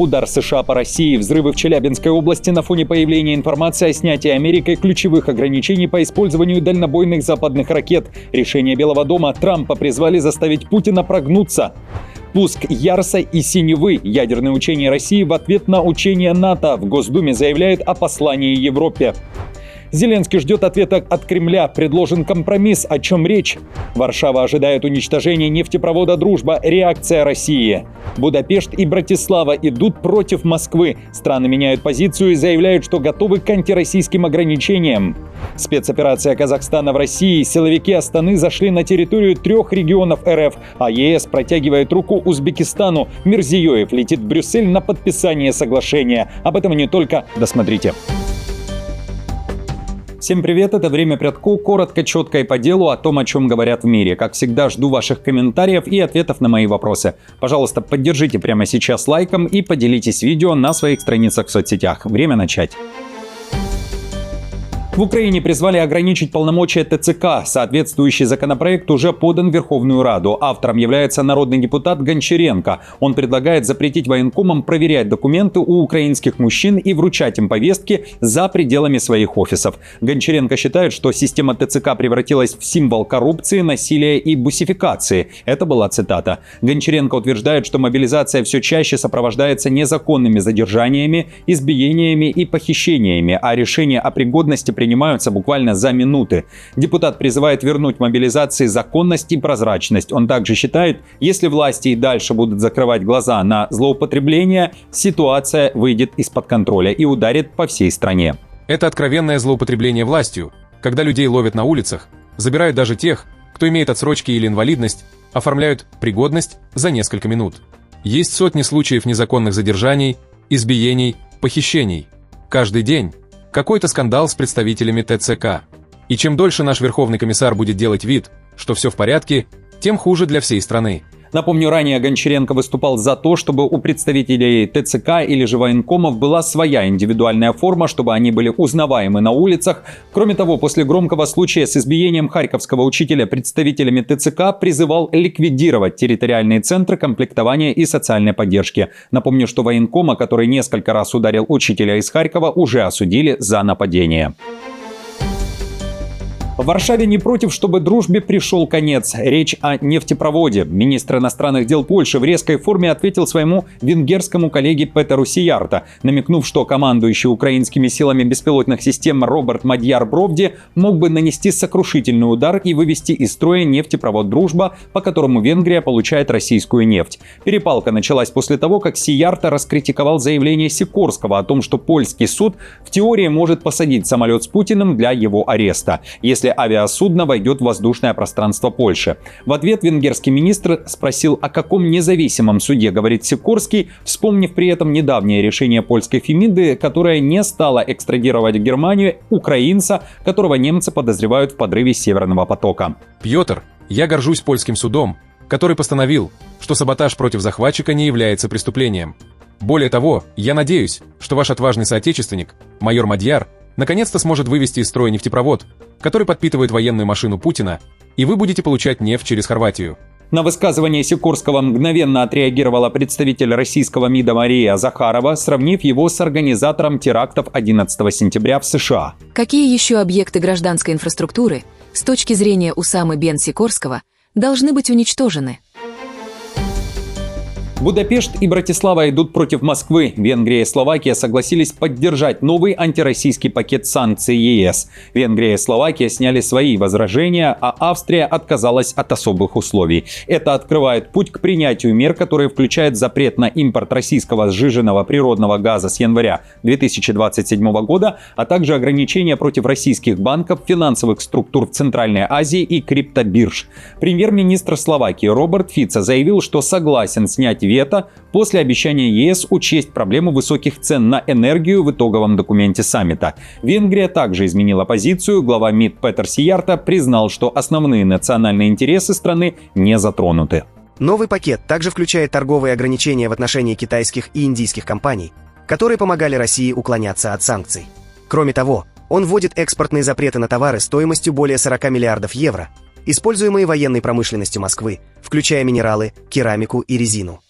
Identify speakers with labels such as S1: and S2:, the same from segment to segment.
S1: удар США по России, взрывы в Челябинской области на фоне появления информации о снятии Америкой ключевых ограничений по использованию дальнобойных западных ракет. Решение Белого дома Трампа призвали заставить Путина прогнуться. Пуск Ярса и Синевы. Ядерные учения России в ответ на учения НАТО. В Госдуме заявляют о послании Европе. Зеленский ждет ответа от Кремля. Предложен компромисс. О чем речь? Варшава ожидает уничтожения нефтепровода «Дружба». Реакция России. Будапешт и Братислава идут против Москвы. Страны меняют позицию и заявляют, что готовы к антироссийским ограничениям. Спецоперация Казахстана в России. Силовики Астаны зашли на территорию 3 регионов РФ, а ЕС протягивает руку Узбекистану. Мирзиёев летит в Брюссель на подписание соглашения. Об этом и не только. Досмотрите. Всем привет, это «Время Прядко», коротко, четко и по делу о том, о чем говорят в мире. Как всегда, жду ваших комментариев и ответов на мои вопросы. Пожалуйста, поддержите прямо сейчас лайком и поделитесь видео на своих страницах в соцсетях. Время начать. В Украине призвали ограничить полномочия ТЦК. Соответствующий законопроект уже подан в Верховную Раду. Автором является народный депутат Гончаренко. Он предлагает запретить военкомам проверять документы у украинских мужчин и вручать им повестки за пределами своих офисов. Гончаренко считает, что система ТЦК превратилась в символ коррупции, насилия и бусификации. Это была цитата. Гончаренко утверждает, что мобилизация все чаще сопровождается незаконными задержаниями, избиениями и похищениями, а решения о пригодности принимаются буквально за минуты. Депутат призывает вернуть мобилизации законность и прозрачность. Он также считает, если власти и дальше будут закрывать глаза на злоупотребление, ситуация выйдет из-под контроля и ударит по всей стране.
S2: Это откровенное злоупотребление властью, когда людей ловят на улицах, забирают даже тех, кто имеет отсрочки или инвалидность, оформляют пригодность за несколько минут. Есть сотни случаев незаконных задержаний, избиений, похищений. Каждый день какой-то скандал с представителями ТЦК. И чем дольше наш Верховный комиссар будет делать вид, что все в порядке, тем хуже для всей страны.
S1: Напомню, ранее Гончаренко выступал за то, чтобы у представителей ТЦК или же военкомов была своя индивидуальная форма, чтобы они были узнаваемы на улицах. Кроме того, после громкого случая с избиением харьковского учителя представителями ТЦК призывал ликвидировать территориальные центры комплектования и социальной поддержки. Напомню, что военкома, который несколько раз ударил учителя из Харькова, уже осудили за нападение. В Варшаве не против, чтобы дружбе пришел конец. Речь о нефтепроводе. Министр иностранных дел Польши в резкой форме ответил своему венгерскому коллеге Петеру Сиярто, намекнув, что командующий украинскими силами беспилотных систем Роберт Мадьяр Бровди мог бы нанести сокрушительный удар и вывести из строя нефтепровод «Дружба», по которому Венгрия получает российскую нефть. Перепалка началась после того, как Сиярто раскритиковал заявление Сикорского о том, что польский суд в теории может посадить самолет с Путиным для его ареста, если авиасудно войдет в воздушное пространство Польши. В ответ венгерский министр спросил, о каком независимом суде говорит Сикорский, вспомнив при этом недавнее решение польской Фемиды, которая не стала экстрадировать в Германию украинца, которого немцы подозревают в подрыве Северного потока.
S2: Пьотр, я горжусь польским судом, который постановил, что саботаж против захватчика не является преступлением. Более того, я надеюсь, что ваш отважный соотечественник, майор Мадьяр, наконец-то сможет вывести из строя нефтепровод, который подпитывает военную машину Путина, и вы будете получать нефть через Хорватию.
S1: На высказывание Сикорского мгновенно отреагировала представитель российского МИДа Мария Захарова, сравнив его с организатором терактов 11 сентября в США.
S3: Какие еще объекты гражданской инфраструктуры, с точки зрения Усамы бен Сикорского, должны быть уничтожены?
S1: Будапешт и Братислава идут против Москвы. Венгрия и Словакия согласились поддержать новый антироссийский пакет санкций ЕС. Венгрия и Словакия сняли свои возражения, а Австрия отказалась от особых условий. Это открывает путь к принятию мер, которые включают запрет на импорт российского сжиженного природного газа с января 2027 года, а также ограничения против российских банков, финансовых структур в Центральной Азии и криптобирж. Премьер-министр Словакии Роберт Фицо заявил, что согласен снять вето после обещания ЕС учесть проблему высоких цен на энергию в итоговом документе саммита. Венгрия также изменила позицию. Глава МИД Петер Сиярто признал, что основные национальные интересы страны не затронуты.
S4: Новый пакет также включает торговые ограничения в отношении китайских и индийских компаний, которые помогали России уклоняться от санкций. Кроме того, он вводит экспортные запреты на товары стоимостью более 40 миллиардов евро, используемые военной промышленностью Москвы, включая минералы, керамику и резину.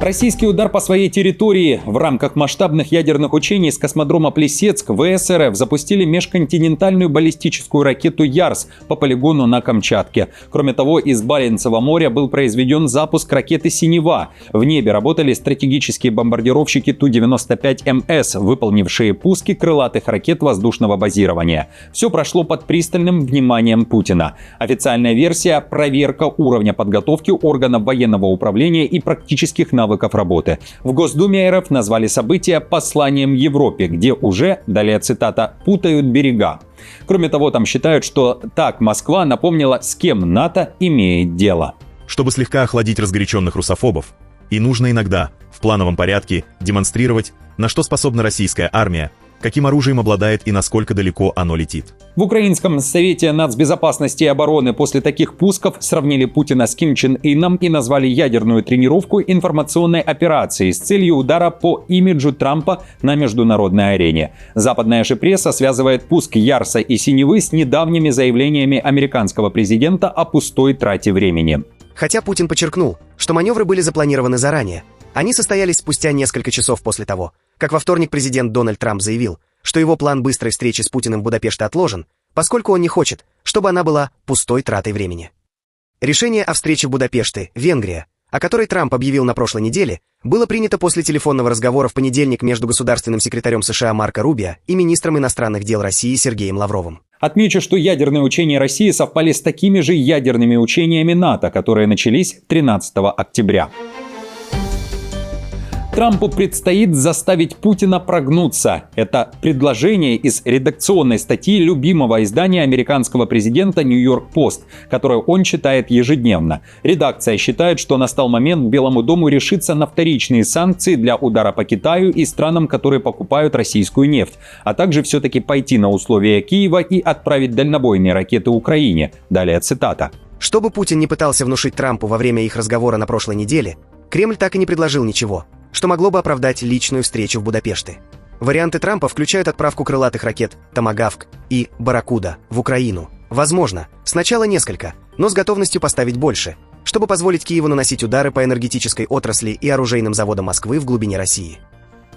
S1: Российский удар по своей территории. В рамках масштабных ядерных учений с космодрома Плесецк ВС РФ запустили межконтинентальную баллистическую ракету «Ярс» по полигону на Камчатке. Кроме того, из Баренцева моря был произведен запуск ракеты «Синева». В небе работали стратегические бомбардировщики Ту-95МС, выполнившие пуски крылатых ракет воздушного базирования. Все прошло под пристальным вниманием Путина. Официальная версия – проверка уровня подготовки органов военного управления и практических навыков работы. В Госдуме РФ назвали событие посланием Европе, где уже, далее цитата, «путают берега». Кроме того, там считают, что так Москва напомнила, с кем НАТО имеет дело.
S5: Чтобы слегка охладить разгоряченных русофобов, и нужно иногда, в плановом порядке, демонстрировать, на что способна российская армия, каким оружием обладает и насколько далеко оно летит.
S1: В Украинском совете нацбезопасности и обороны после таких пусков сравнили Путина с Ким Чен Ыном и назвали ядерную тренировку информационной операцией с целью удара по имиджу Трампа на международной арене. Западная же пресса связывает пуск Ярса и Синевы с недавними заявлениями американского президента о пустой трате времени.
S4: Хотя Путин подчеркнул, что маневры были запланированы заранее, они состоялись спустя несколько часов после того, как во вторник президент Дональд Трамп заявил, что его план быстрой встречи с Путиным в Будапеште отложен, поскольку он не хочет, чтобы она была пустой тратой времени. Решение о встрече в Будапеште, Венгрия, о которой Трамп объявил на прошлой неделе, было принято после телефонного разговора в понедельник между государственным секретарем США Марко Рубио и министром иностранных дел России Сергеем Лавровым.
S1: Отмечу, что ядерные учения России совпали с такими же ядерными учениями НАТО, которые начались 13 октября. Трампу предстоит заставить Путина прогнуться. Это предложение из редакционной статьи любимого издания американского президента «Нью-Йорк Пост», которую он читает ежедневно. Редакция считает, что настал момент Белому дому решиться на вторичные санкции для удара по Китаю и странам, которые покупают российскую нефть, а также все-таки пойти на условия Киева и отправить дальнобойные ракеты Украине. Далее цитата.
S4: Что бы Путин не пытался внушить Трампу во время их разговора на прошлой неделе, Кремль так и не предложил ничего, что могло бы оправдать личную встречу в Будапеште. Варианты Трампа включают отправку крылатых ракет «Томагавк» и «Барракуда» в Украину. Возможно, сначала несколько, но с готовностью поставить больше, чтобы позволить Киеву наносить удары по энергетической отрасли и оружейным заводам Москвы в глубине России.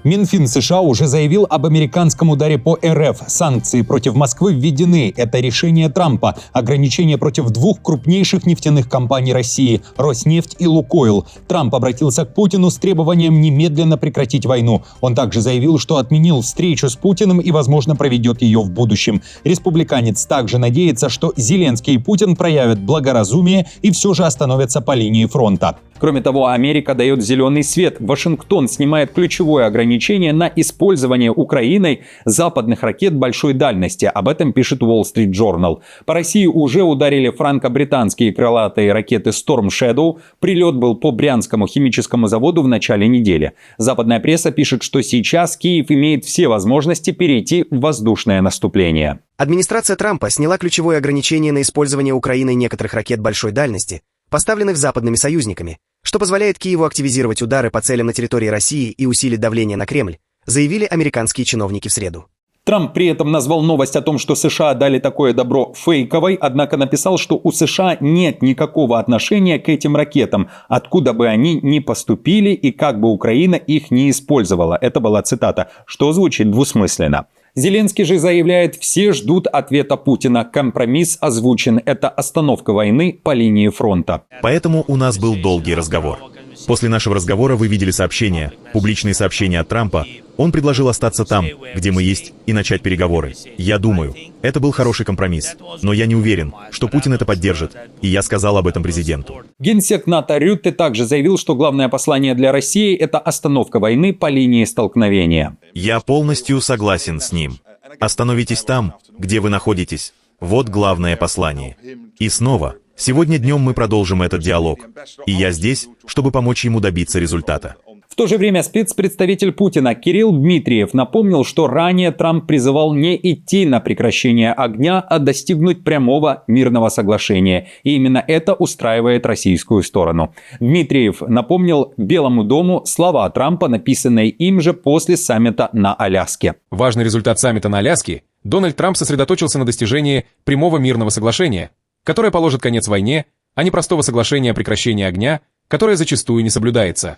S1: Минфин США уже заявил об американском ударе по РФ. Санкции против Москвы введены. Это решение Трампа. Ограничения против двух крупнейших нефтяных компаний России – «Роснефть» и «Лукойл». Трамп обратился к Путину с требованием немедленно прекратить войну. Он также заявил, что отменил встречу с Путиным и, возможно, проведет ее в будущем. Республиканец также надеется, что Зеленский и Путин проявят благоразумие и все же остановятся по линии фронта. Кроме того, Америка дает зеленый свет. Вашингтон снимает ключевое ограничение на использование Украиной западных ракет большой дальности. Об этом пишет Wall Street Journal. По России уже ударили франко-британские крылатые ракеты Storm Shadow. Прилет был по Брянскому химическому заводу в начале недели. Западная пресса пишет, что сейчас Киев имеет все возможности перейти в воздушное наступление.
S4: Администрация Трампа сняла ключевое ограничение на использование Украиной некоторых ракет большой дальности, поставленных западными союзниками, что позволяет Киеву активизировать удары по целям на территории России и усилить давление на Кремль, заявили американские чиновники в среду.
S1: Трамп при этом назвал новость о том, что США дали такое добро, фейковой, однако написал, что у США нет никакого отношения к этим ракетам, откуда бы они ни поступили и как бы Украина их не использовала. Это была цитата, что звучит двусмысленно. Зеленский же заявляет, все ждут ответа Путина. Компромисс озвучен. Это остановка войны по линии фронта.
S5: Поэтому у нас был долгий разговор. После нашего разговора вы видели сообщения, публичные сообщения от Трампа. Он предложил остаться там, где мы есть, и начать переговоры. Я думаю, это был хороший компромисс. Но я не уверен, что Путин это поддержит, и я сказал об этом президенту.
S1: Генсек НАТО Рютте также заявил, что главное послание для России – это остановка войны по линии столкновения.
S5: Я полностью согласен с ним. Остановитесь там, где вы находитесь. Вот главное послание. И снова, сегодня днем мы продолжим этот диалог. И я здесь, чтобы помочь ему добиться результата.
S1: В то же время спецпредставитель Путина Кирилл Дмитриев напомнил, что ранее Трамп призывал не идти на прекращение огня, а достигнуть прямого мирного соглашения. И именно это устраивает российскую сторону. Дмитриев напомнил Белому дому слова Трампа, написанные им же после саммита на Аляске.
S2: Важный результат саммита на Аляске – Дональд Трамп сосредоточился на достижении прямого мирного соглашения, которое положит конец войне, а не простого соглашения о прекращении огня, которое зачастую не соблюдается.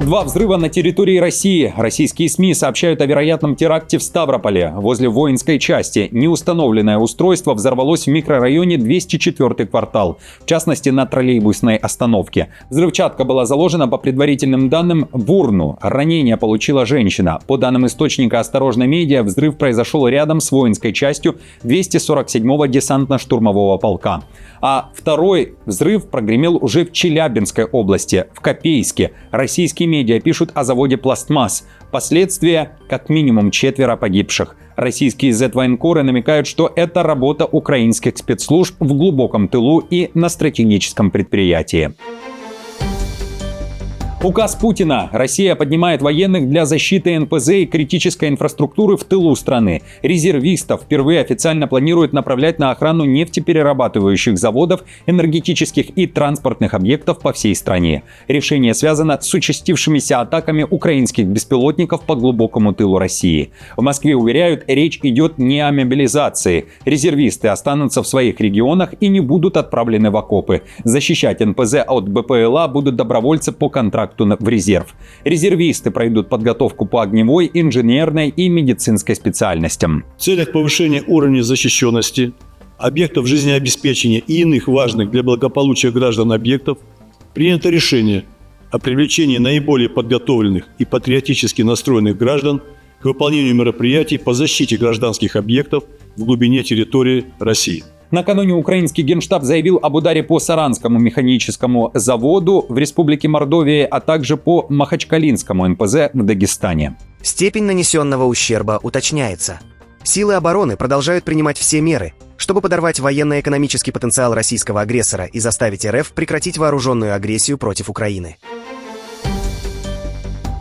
S1: Два взрыва на территории России. Российские СМИ сообщают о вероятном теракте в Ставрополе. Возле воинской части неустановленное устройство взорвалось в микрорайоне 204-й квартал, в частности на троллейбусной остановке. Взрывчатка была заложена по предварительным данным в урну. Ранение получила женщина. По данным источника «Осторожно медиа», взрыв произошел рядом с воинской частью 247-го десантно-штурмового полка. А второй взрыв прогремел уже в Челябинской области, в Копейске. Российские медиа пишут о заводе «Пластмасс». Последствия – как минимум 4 погибших. Российские Z-военкоры намекают, что это работа украинских спецслужб в глубоком тылу и на стратегическом предприятии. Указ Путина. Россия поднимает военных для защиты НПЗ и критической инфраструктуры в тылу страны. Резервистов впервые официально планируют направлять на охрану нефтеперерабатывающих заводов, энергетических и транспортных объектов по всей стране. Решение связано с участившимися атаками украинских беспилотников по глубокому тылу России. В Москве уверяют, речь идет не о мобилизации. Резервисты останутся в своих регионах и не будут отправлены в окопы. Защищать НПЗ от БПЛА будут добровольцы по контракту в резерв. Резервисты пройдут подготовку по огневой, инженерной и медицинской специальностям.
S6: В целях повышения уровня защищенности объектов жизнеобеспечения и иных важных для благополучия граждан объектов принято решение о привлечении наиболее подготовленных и патриотически настроенных граждан к выполнению мероприятий по защите гражданских объектов в глубине территории России.
S1: Накануне украинский генштаб заявил об ударе по Саранскому механическому заводу в Республике Мордовия, а также по Махачкалинскому НПЗ в Дагестане.
S4: Степень нанесенного ущерба уточняется. Силы обороны продолжают принимать все меры, чтобы подорвать военно-экономический потенциал российского агрессора и заставить РФ прекратить вооруженную агрессию против Украины.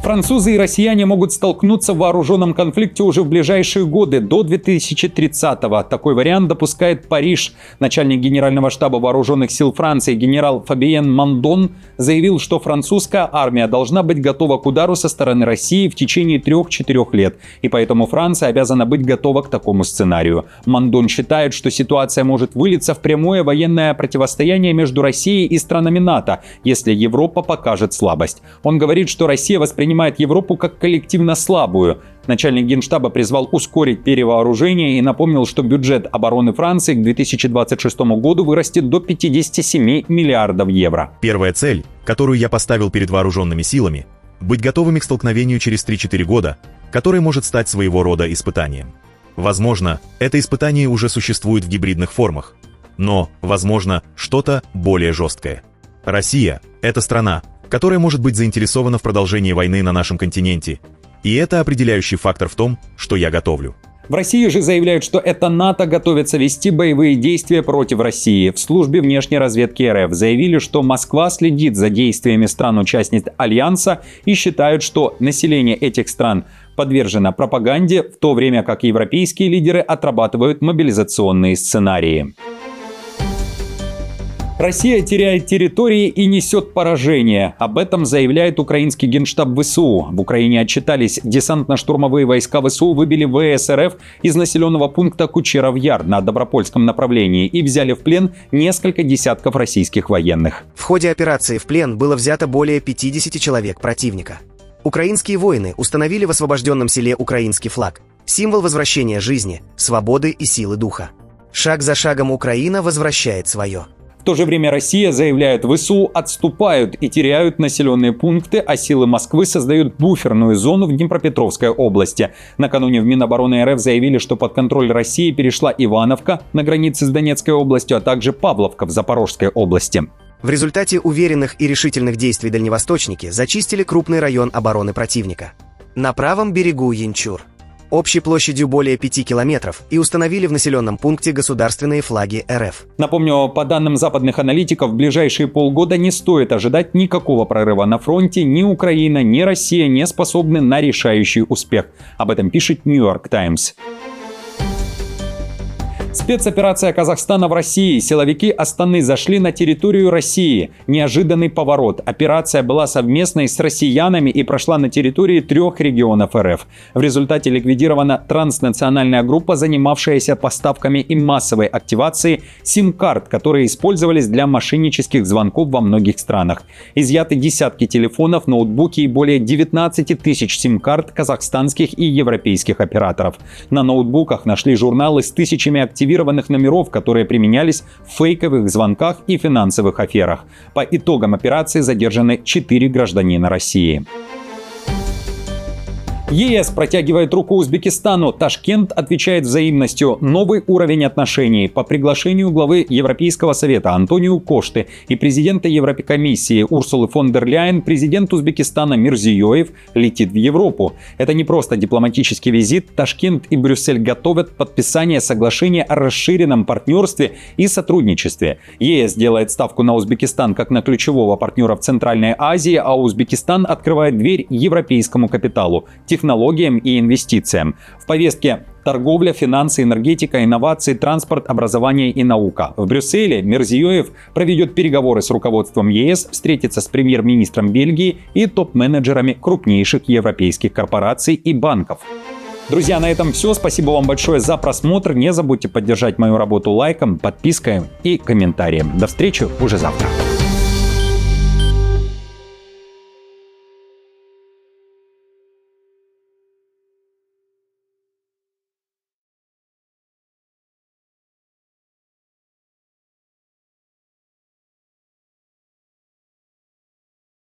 S1: Французы и россияне могут столкнуться в вооруженном конфликте уже в ближайшие годы, до 2030-го. Такой вариант допускает Париж. Начальник Генерального штаба вооруженных сил Франции генерал Фабиен Мандон заявил, что французская армия должна быть готова к удару со стороны России в течение 3-4 лет. И поэтому Франция обязана быть готова к такому сценарию. Мандон считает, что ситуация может вылиться в прямое военное противостояние между Россией и странами НАТО, если Европа покажет слабость. Он говорит, что Россия воспринимает Европу как коллективно слабую. Начальник Генштаба призвал ускорить перевооружение и напомнил, что бюджет обороны Франции к 2026 году вырастет до 57 миллиардов евро.
S5: Первая цель, которую я поставил перед вооруженными силами – быть готовыми к столкновению через 3-4 года, которое может стать своего рода испытанием. Возможно, это испытание уже существует в гибридных формах, но, возможно, что-то более жесткое. Россия – это страна, которая может быть заинтересована в продолжении войны на нашем континенте. И это определяющий фактор в том, что я готовлю.
S1: В России же заявляют, что это НАТО готовится вести боевые действия против России. В службе внешней разведки РФ заявили, что Москва следит за действиями стран-участниц Альянса и считают, что население этих стран подвержено пропаганде, в то время как европейские лидеры отрабатывают мобилизационные сценарии. Россия теряет территории и несет поражение. Об этом заявляет украинский генштаб ВСУ. В Украине отчитались, десантно-штурмовые войска ВСУ выбили ВС РФ из населенного пункта Кучеров-Яр на Добропольском направлении и взяли в плен несколько десятков российских военных.
S4: В ходе операции в плен было взято более 50 человек противника. Украинские воины установили в освобожденном селе украинский флаг, символ возвращения жизни, свободы и силы духа. Шаг за шагом Украина возвращает свое.
S1: В то же время Россия, заявляют, ВСУ отступают и теряют населенные пункты, а силы Москвы создают буферную зону в Днепропетровской области. Накануне в Минобороны РФ заявили, что под контроль России перешла Ивановка на границе с Донецкой областью, а также Павловка в Запорожской области.
S4: В результате уверенных и решительных действий дальневосточники зачистили крупный район обороны противника. На правом берегу Янчур, общей площадью более 5 километров, и установили в населенном пункте государственные флаги РФ.
S1: Напомню, по данным западных аналитиков, в ближайшие полгода не стоит ожидать никакого прорыва на фронте. Ни Украина, ни Россия не способны на решающий успех. Об этом пишет New York Times. Спецоперация Казахстана в России. Силовики Астаны зашли на территорию России. Неожиданный поворот. Операция была совместной с россиянами и прошла на территории 3 регионов РФ. В результате ликвидирована транснациональная группа, занимавшаяся поставками и массовой активацией сим-карт, которые использовались для мошеннических звонков во многих странах. Изъяты десятки телефонов, ноутбуки и более 19 тысяч сим-карт казахстанских и европейских операторов. На ноутбуках нашли журналы с тысячами активированных номеров, которые применялись в фейковых звонках и финансовых аферах. По итогам операции задержаны 4 гражданина России. ЕС протягивает руку Узбекистану. Ташкент отвечает взаимностью. Новый уровень отношений. По приглашению главы Европейского совета Антонио Кошты и президента Еврокомиссии Урсулы фон дер Ляйен президент Узбекистана Мирзиёев летит в Европу. Это не просто дипломатический визит. Ташкент и Брюссель готовят подписание соглашения о расширенном партнерстве и сотрудничестве. ЕС делает ставку на Узбекистан как на ключевого партнера в Центральной Азии, а Узбекистан открывает дверь европейскому капиталу, технологиям и инвестициям. В повестке торговля, финансы, энергетика, инновации, транспорт, образование и наука. В Брюсселе Мирзиёев проведет переговоры с руководством ЕС, встретится с премьер-министром Бельгии и топ-менеджерами крупнейших европейских корпораций и банков. Друзья, на этом все. Спасибо вам большое за просмотр. Не забудьте поддержать мою работу лайком, подпиской и комментарием. До встречи уже завтра.